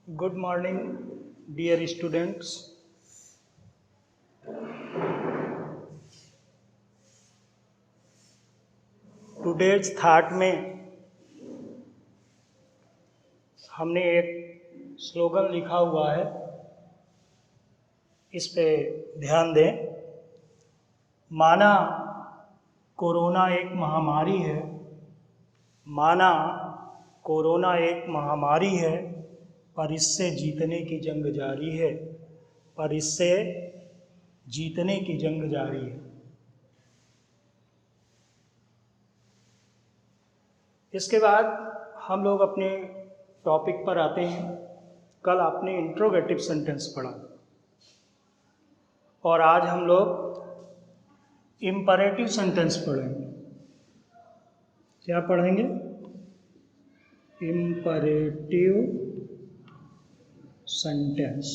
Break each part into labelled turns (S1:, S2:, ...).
S1: Good morning, dear students. Today's thought में हमने एक स्लोगन लिखा हुआ है, इस पे ध्यान दें। माना कोरोना एक महामारी है, माना कोरोना एक महामारी है, पर इससे जीतने की जंग जारी है, पर इससे जीतने की जंग जारी है। इसके बाद हम लोग अपने टॉपिक पर आते हैं। कल आपने इंट्रोगेटिव सेंटेंस पढ़ा और आज हम लोग इम्परेटिव सेंटेंस पढ़ेंगे। क्या पढ़ेंगे? Imperative sentence.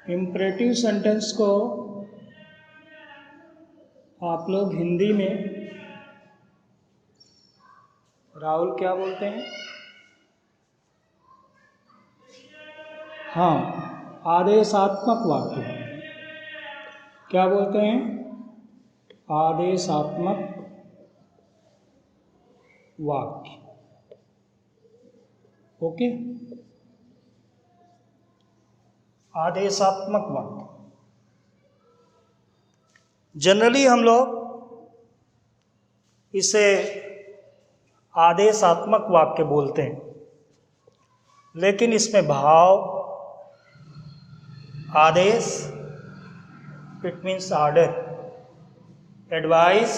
S1: इम्परेटिव सेंटेंस को आप लोग हिंदी में राहुल क्या बोलते हैं? हाँ, आदेशात्मक वाक्य। क्या बोलते हैं? आदेशात्मक वाक्य। ओके, आदेशात्मक वाक्य। जनरली हम लोग इसे आदेशात्मक वाक्य बोलते हैं, लेकिन इसमें भाव, आदेश, इट मीन्स ऑर्डर, एडवाइस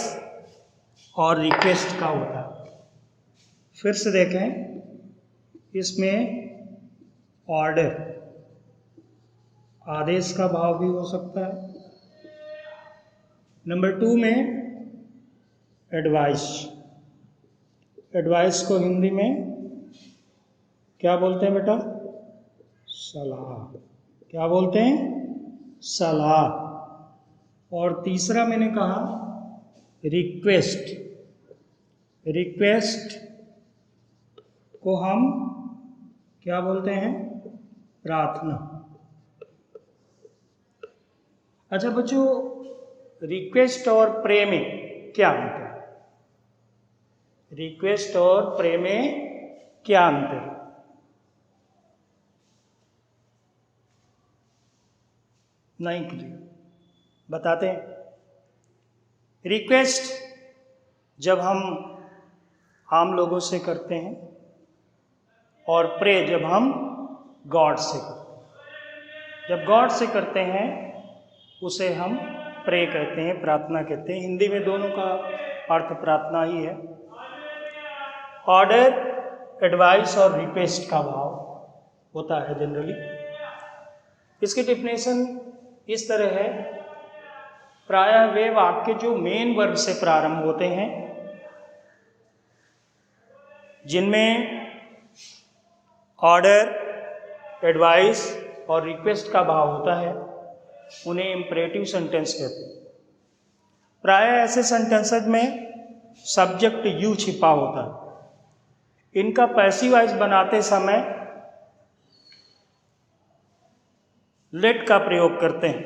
S1: और रिक्वेस्ट का होता है। फिर से देखें, इसमें ऑर्डर, आदेश का भाव भी हो सकता है। नंबर 2 में एडवाइस। एडवाइस को हिंदी में क्या बोलते हैं बेटा? सलाह। क्या बोलते हैं? सलाह। और तीसरा मैंने कहा रिक्वेस्ट। रिक्वेस्ट को हम क्या बोलते हैं? प्रार्थना। अच्छा बच्चों, रिक्वेस्ट और प्रे में क्या अंतर है? रिक्वेस्ट और प्रे में क्या अंतर है? नहीं क्लियर, बताते हैं। रिक्वेस्ट जब हम आम लोगों से करते हैं और प्रे जब हम गॉड से करते हैं। जब गॉड से करते हैं उसे हम प्रे कहते हैं, प्रार्थना कहते हैं। हिंदी में दोनों का अर्थ प्रार्थना ही है। ऑर्डर, एडवाइस और रिक्वेस्ट का भाव होता है जनरली। इसकी डेफिनेशन इस तरह है, प्रायः वे वाक्य जो मेन वर्ब से प्रारंभ होते हैं, जिनमें ऑर्डर, एडवाइस और रिक्वेस्ट का भाव होता है, उन्हें इम्परेटिव सेंटेंस कहते हैं। प्रायः ऐसे सेंटेंसेस में सब्जेक्ट यू छिपा होता है। इनका पैसिवाइज बनाते समय लेट का प्रयोग करते हैं।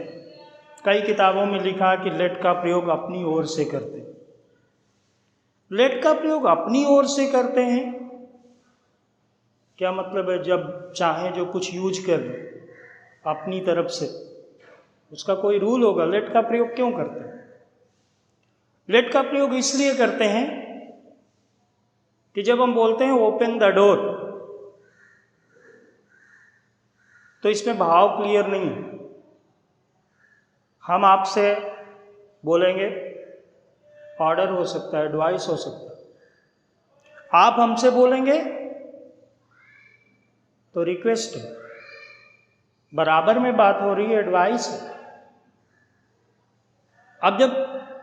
S1: कई किताबों में लिखा है कि लेट का प्रयोग अपनी ओर से करते हैं। लेट का प्रयोग अपनी ओर से करते हैं, क्या मतलब है? जब चाहे जो कुछ यूज कर लें अपनी तरफ से, उसका कोई रूल होगा। लेट का प्रयोग क्यों करते हैं? लेट का प्रयोग इसलिए करते हैं कि जब हम बोलते हैं ओपन द डोर, तो इसमें भाव क्लियर नहीं है। हम आपसे बोलेंगे, ऑर्डर हो सकता है, एडवाइस हो सकता है। आप हमसे बोलेंगे तो रिक्वेस्ट है। बराबर में बात हो रही है, एडवाइस है। अब जब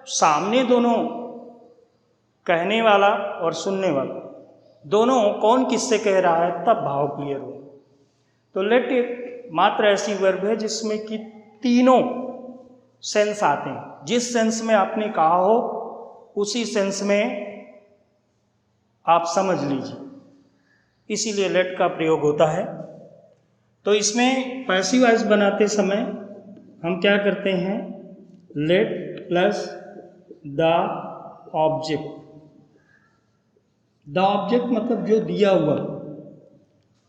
S1: सामने दोनों, कहने वाला और सुनने वाला, दोनों कौन किससे कह रहा है, तब भाव क्लियर हो। तो लेट एक मात्र ऐसी वर्ब है जिसमें कि तीनों सेंस आते हैं। जिस सेंस में आपने कहा हो उसी सेंस में आप समझ लीजिए। इसीलिए लेट का प्रयोग होता है। तो इसमें पैसिव वॉइस बनाते समय हम क्या करते हैं, let plus the object. The object मतलब जो दिया हुआ,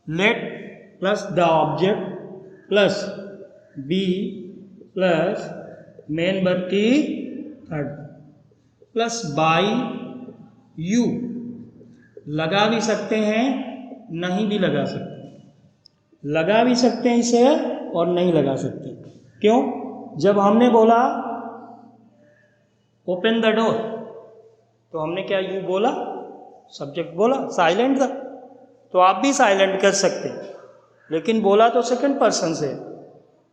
S1: let plus the object plus be plus main verb की थर्ड प्लस बाई यू। लगा भी सकते हैं, नहीं भी लगा सकते। लगा भी सकते हैं इसे और नहीं लगा सकते। क्यों? जब हमने बोला ओपन द डोर, तो हमने क्या यू बोला, सब्जेक्ट बोला, साइलेंट था, तो आप भी साइलेंट कर सकते हैं, लेकिन बोला तो सेकंड पर्सन से,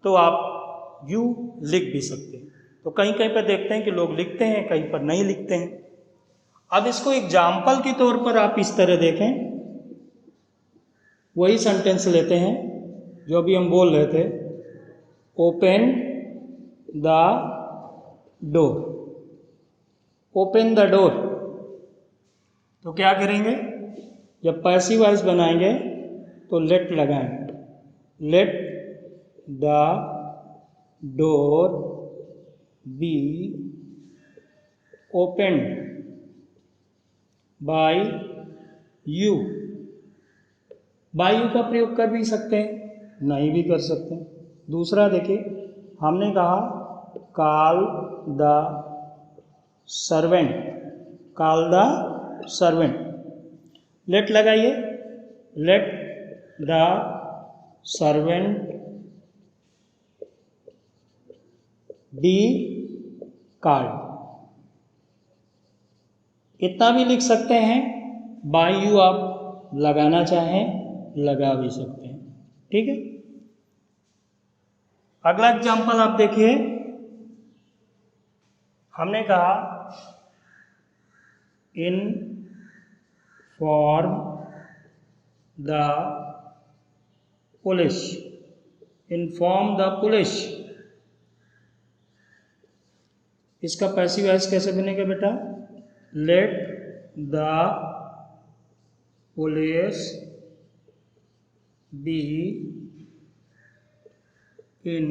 S1: तो आप यू लिख भी सकते हैं। तो कहीं कहीं पर देखते हैं कि लोग लिखते हैं, कहीं पर नहीं लिखते हैं। अब इसको एग्जाम्पल के तौर पर आप इस तरह देखें, वही सेंटेंस लेते हैं जो अभी हम बोल रहे थे, open the door. Open the door, तो क्या करेंगे, जब पैसिव वॉइस बनाएंगे तो लेट लगाएंगे। Let the door be open by you. By you का प्रयोग कर भी सकते हैं, नहीं भी कर सकते हैं। दूसरा देखिए, हमने कहा call the servant. Call the servant, let लगाइए, let the servant be called. इतना भी लिख सकते हैं, बाय यू आप लगाना चाहें लगा भी सकते हैं। ठीक है, अगला एग्जाम्पल आप देखिए, हमने कहा inform the police. Inform the police, इसका पैसिव वॉइस कैसे बनेगा बेटा, let the police be in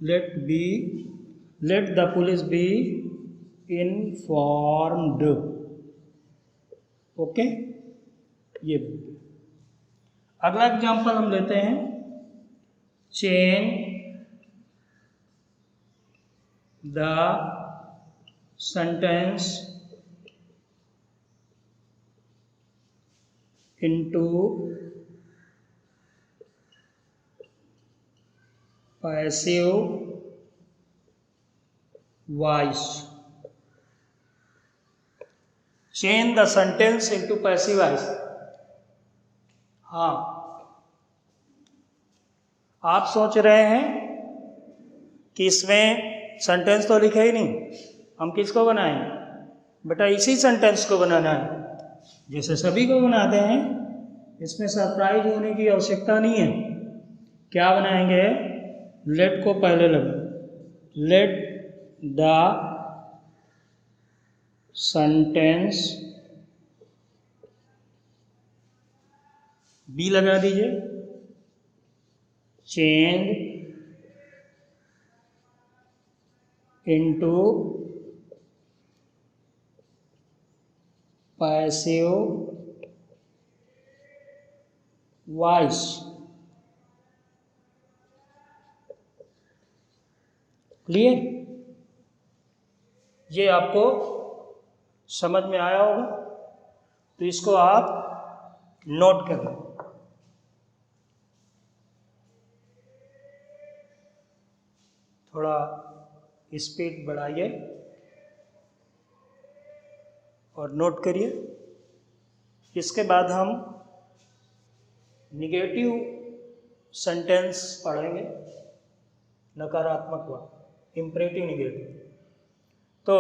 S1: let the police be informed. Okay, ये अगला एग्जाम्पल हम लेते हैं, change the sentence into passive voice। Change the sentence into passive voice। हाँ, आप सोच रहे हैं कि इसमें सेंटेंस तो लिखा ही नहीं, हम किसको बनाएंगे बेटा, इसी सेंटेंस को बनाना है जैसे सभी को बनाते हैं। इसमें सरप्राइज होने की आवश्यकता नहीं है। क्या बनाएंगे, लेट को पहले लगा, लेट द सेंटेंस बी लगा दीजिए, change into passive voice. Clear? ये आपको समझ में आया होगा, तो इसको आप नोट कर लें। थोड़ा स्पीड बढ़ाइए और नोट करिए। इसके बाद हम निगेटिव सेंटेंस पढ़ेंगे, नकारात्मक वाक्य, इम्परेटिव निगेटिव। तो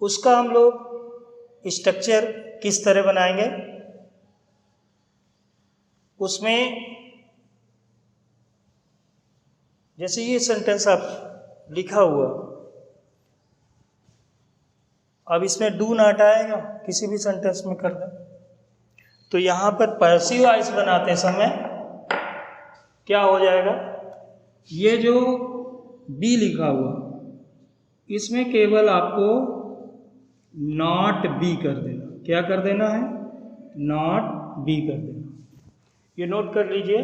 S1: उसका हम लोग स्ट्रक्चर किस तरह बनाएंगे, उसमें जैसे ये सेंटेंस आप लिखा हुआ, अब इसमें डू नॉट आएगा, किसी भी सेंटेंस में कर दें। तो यहाँ पर पैसिव वॉइस बनाते समय क्या हो जाएगा, ये जो बी लिखा हुआ इसमें केवल आपको नॉट बी कर देना। क्या कर देना है? नॉट बी कर देना। ये नोट कर लीजिए।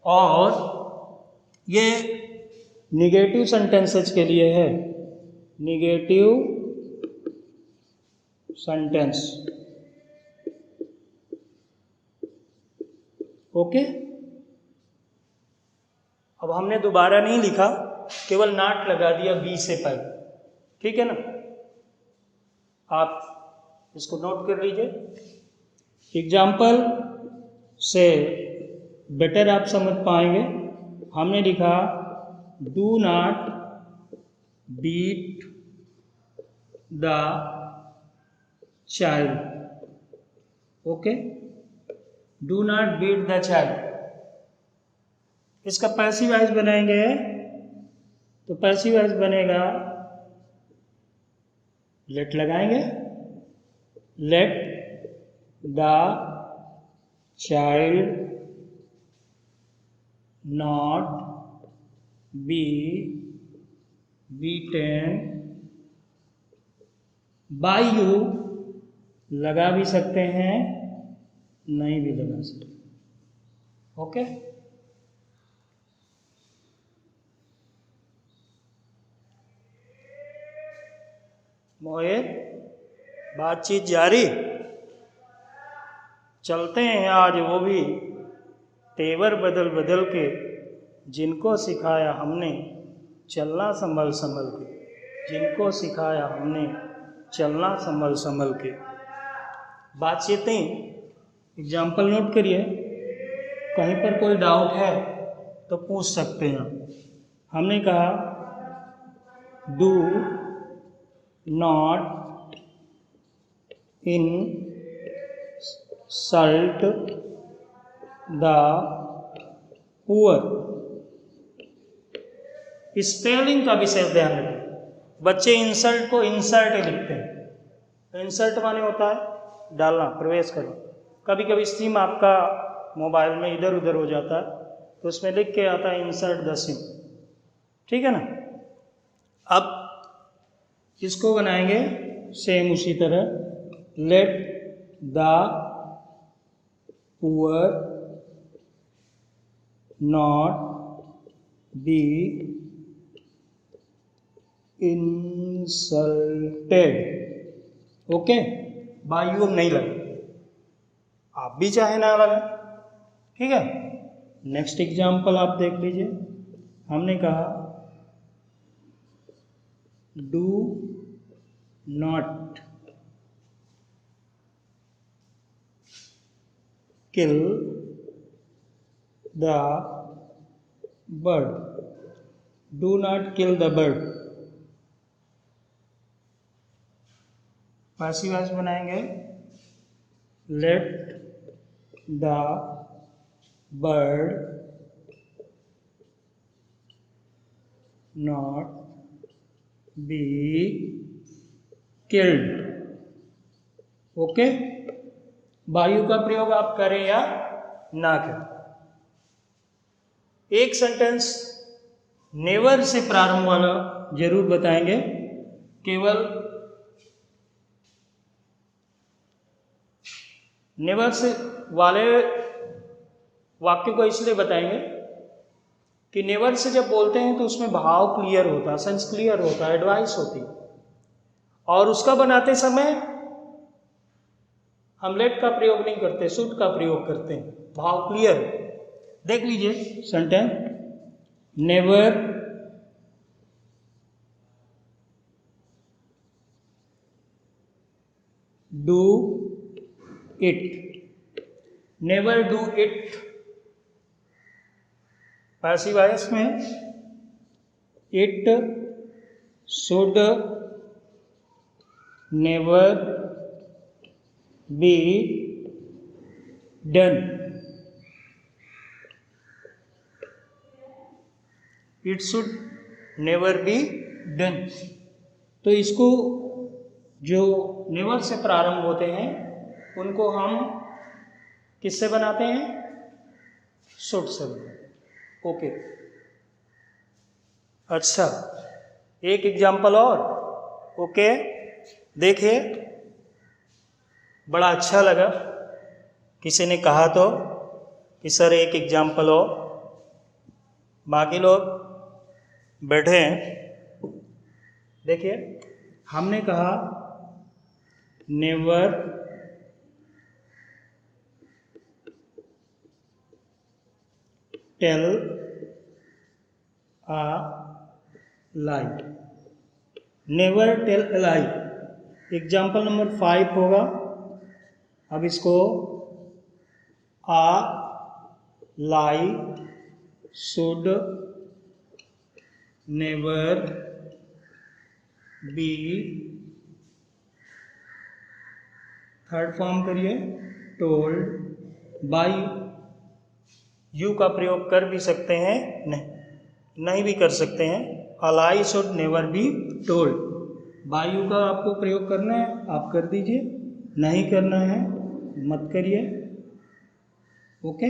S1: और ये निगेटिव सेंटेंसेस के लिए है, निगेटिव सेंटेंस। ओके, अब हमने दोबारा नहीं लिखा, केवल नॉट लगा दिया बी से पहले, ठीक है ना। आप इसको नोट कर लीजिए। एग्जाम्पल से बेटर आप समझ पाएंगे। हमने लिखा do not beat the child. Okay, do not beat the child. इसका पैसिव वॉइस बनाएंगे तो पैसिव वॉइस बनेगा, लेट लगाएंगे, let the child not be beaten by you. लगा भी सकते हैं, नहीं भी लगा सकते। ओके, मोहित बातचीत जारी। चलते हैं आज वो भी तेवर बदल बदल के, जिनको सिखाया हमने चलना संभल संभल के, जिनको सिखाया हमने चलना संभल संभल के। बातचीतें एग्जाम्पल नोट करिए, कहीं पर कोई डाउट है तो पूछ सकते हैं। हमने कहा do not insult the poor. Spelling का विशेष ध्यान रखें। बच्चे इंसल्ट को इंसर्ट लिखते हैं। इंसर्ट माने होता है डालना, प्रवेश करना। कभी कभी सिम आपका मोबाइल में इधर उधर हो जाता है तो उसमें लिख के आता है इंसर्ट द सिम, ठीक है ना। अब इसको बनाएंगे सेम उसी तरह, let the poor not be insulted. Okay, by you नहीं लगे, आप भी चाहे ना लगे, ठीक है। नेक्स्ट एग्जाम्पल आप देख लीजिए। हमने कहा do not kill the bird. Do not kill the bird. Passive voice बनाएंगे, let the bird not be killed. Okay, by you का प्रयोग आप करें या ना करें। एक सेंटेंस नेवर से प्रारंभ वाला जरूर बताएंगे। केवल नेवर से वाले वाक्य को इसलिए बताएंगे कि नेवर से जब बोलते हैं तो उसमें भाव क्लियर होता है, सेंस क्लियर होता है, एडवाइस होती है। और उसका बनाते समय हम लेट का प्रयोग नहीं करते, शुड का प्रयोग करते हैं, भाव क्लियर। देख लीजिए sentence, never do it. Never do it passive voice में, it should never be done. It should never be done. तो इसको जो नेवर से प्रारंभ होते हैं उनको हम किससे बनाते हैं? शुड से बनाते हैं। ओके, अच्छा, एक एग्जाम्पल और। ओके, देखिए, बड़ा अच्छा लगा किसी ने कहा तो कि सर एक एग्जाम्पल हो। बाकी लोग बैठे हैं। देखिए, हमने कहा never tell a lie. Never tell a lie example number 5 होगा। अब इसको a lie should never be, third form करिए, टोल्ड बाई। यू का प्रयोग कर भी सकते हैं, नहीं भी कर सकते हैं। A lie should never be told. By you का आपको प्रयोग करना है, आप कर दीजिए, नहीं करना है मत करिए। ओके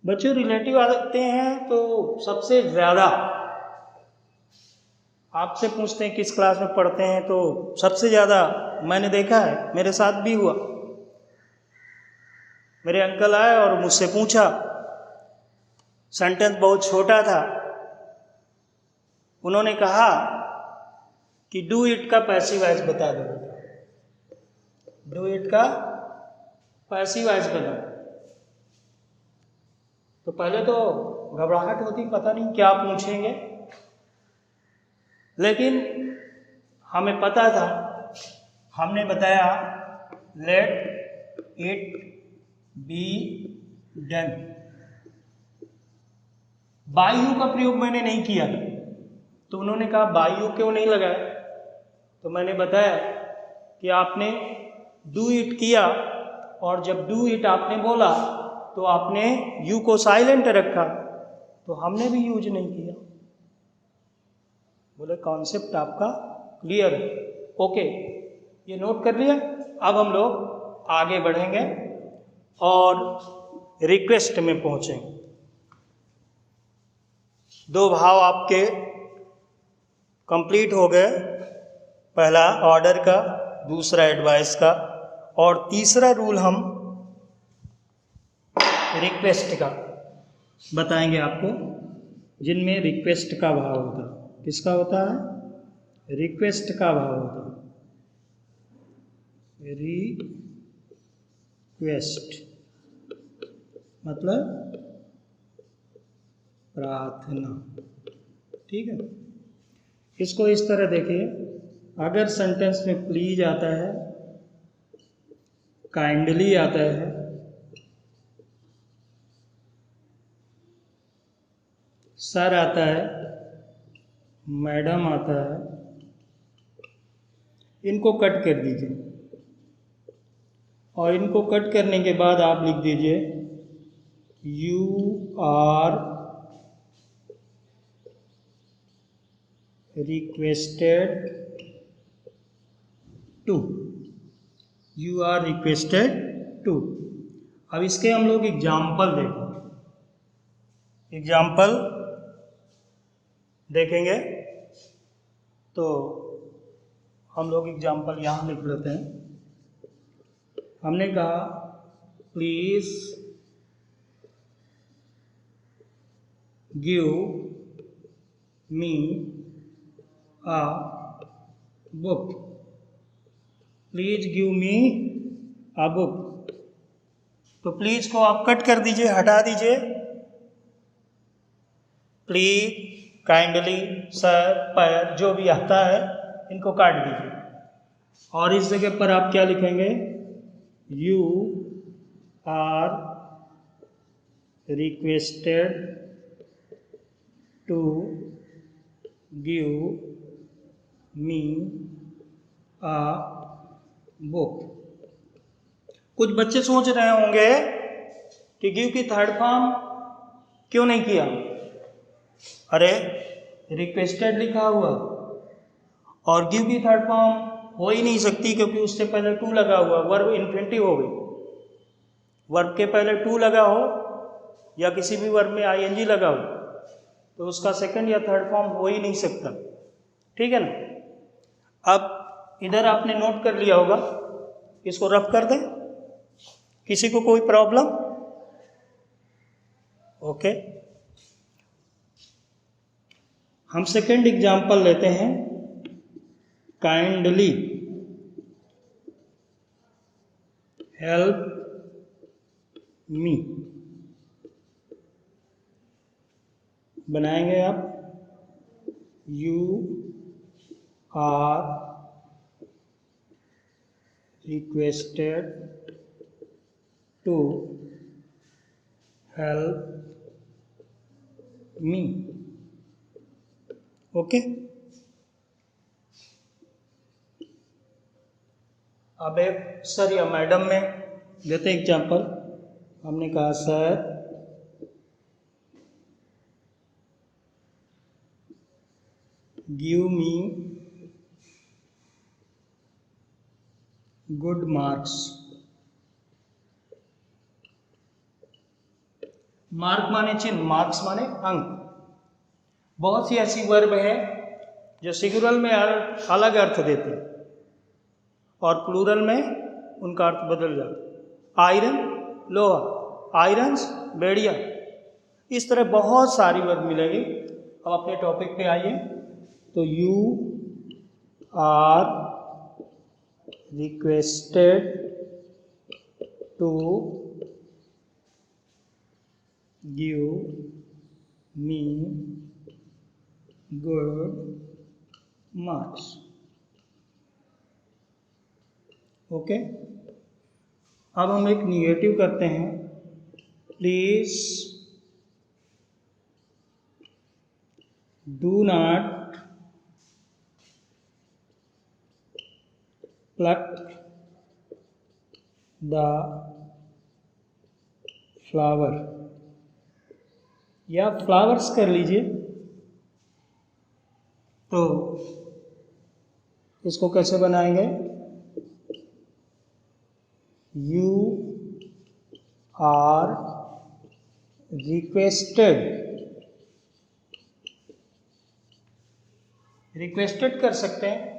S1: बच्चों, रिलेटिव आते हैं तो सबसे ज़्यादा आपसे पूछते हैं किस क्लास में पढ़ते हैं, तो सबसे ज़्यादा मैंने देखा है, मेरे साथ भी हुआ। मेरे अंकल आए और मुझसे पूछा, सेंटेंस बहुत छोटा था, उन्होंने कहा कि डू इट का पैसिव वॉइस बता दो बेटा, डू इट का पैसिव वॉइस बता। तो पहले तो घबराहट होती, पता नहीं क्या पूछेंगे, लेकिन हमें पता था। हमने बताया let it be done. By you का प्रयोग मैंने नहीं किया, तो उन्होंने कहा बाई यू क्यों नहीं लगाया? तो मैंने बताया कि आपने डू इट किया, और जब डू इट आपने बोला तो आपने यू को साइलेंट रखा, तो हमने भी यूज नहीं किया। बोले कॉन्सेप्ट आपका क्लियर है। ओके, ये नोट कर लिया। अब हम लोग आगे बढ़ेंगे और रिक्वेस्ट में पहुंचेंगे। दो भाव आपके कंप्लीट हो गए, पहला ऑर्डर का, दूसरा एडवाइस का, और तीसरा रूल हम रिक्वेस्ट का बताएंगे आपको, जिनमें रिक्वेस्ट का भाव होता है। किसका होता है? रिक्वेस्ट का भाव होता है। रिक्वेस्ट मतलब प्रार्थना, ठीक है। इसको इस तरह देखिए, अगर सेंटेंस में प्लीज आता है, काइंडली आता है, सर आता है, मैडम आता है, इनको कट कर दीजिए, और इनको कट करने के बाद आप लिख दीजिए you are requested to, you are requested to. अब इसके हम लोग एग्जाम्पल देखेंगे, एग्जाम्पल देखेंगे। तो हम लोग एग्जाम्पल यहाँ लिख लेते हैं। हमने कहा please give me a book, please give me a book. तो प्लीज को आप कट कर दीजिए, हटा दीजिए। प्लीज, काइंडली, सर, पर, जो भी आता है इनको काट दीजिए, और इस जगह पर आप क्या लिखेंगे? You are requested to give me a book. कुछ बच्चे सोच रहे होंगे कि गिव की थर्ड फॉर्म क्यों नहीं किया? अरे, रिक्वेस्टेड लिखा हुआ और गिव की थर्ड फॉर्म हो ही नहीं सकती क्योंकि उससे पहले टू लगा हुआ, वर्ब इन्फिनिटिव हो गई। वर्ब के पहले टू लगा हो या किसी भी वर्ब में आईएनजी लगा हो तो उसका सेकंड या थर्ड फॉर्म हो ही नहीं सकता। ठीक है ना। अब इधर आपने नोट कर लिया होगा, इसको रफ कर दें। किसी को कोई प्रॉब्लम? ओके, हम सेकंड एग्जांपल लेते हैं। Kindly help me. बनाएंगे आप, you are requested to help me. Okay, अब एक सर या मैडम में लेते एग्जांपल। हमने कहा sir give me good marks. Mark माने चिन्ह, मार्क्स माने अंक। बहुत सी ऐसी वर्ब है जो सिंगुलर में अलग अर्थ देते हैं और प्लूरल में उनका अर्थ बदल जाता है। आयरन लोहा, आयरन्स बेड़िया, इस तरह बहुत सारी वर्ब मिलेगी। अब अपने टॉपिक पे आइए। तो you are requested to give me good marks. Okay, अब हम एक निगेटिव करते हैं। Please do not pluck the flower, या फ्लावर्स कर लीजिए। तो इसको कैसे बनाएंगे? यू आर रिक्वेस्टेड, रिक्वेस्टेड कर सकते हैं,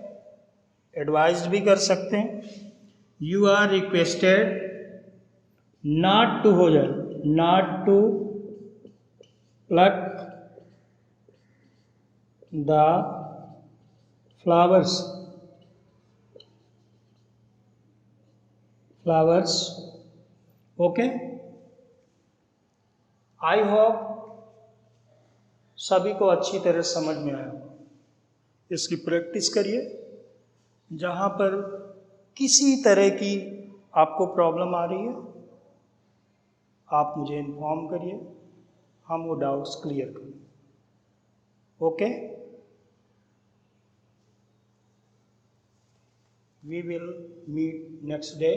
S1: एडवाइज्ड भी कर सकते हैं। You are requested not to हो जाए, not to pluck the flowers, flowers. Okay, I hope सभी को अच्छी तरह समझ में आया। इसकी प्रैक्टिस करिए। जहाँ पर किसी तरह की आपको प्रॉब्लम आ रही है आप मुझे इन्फॉर्म करिए, हम वो डाउट्स क्लियर करें। Okay, we will meet next day.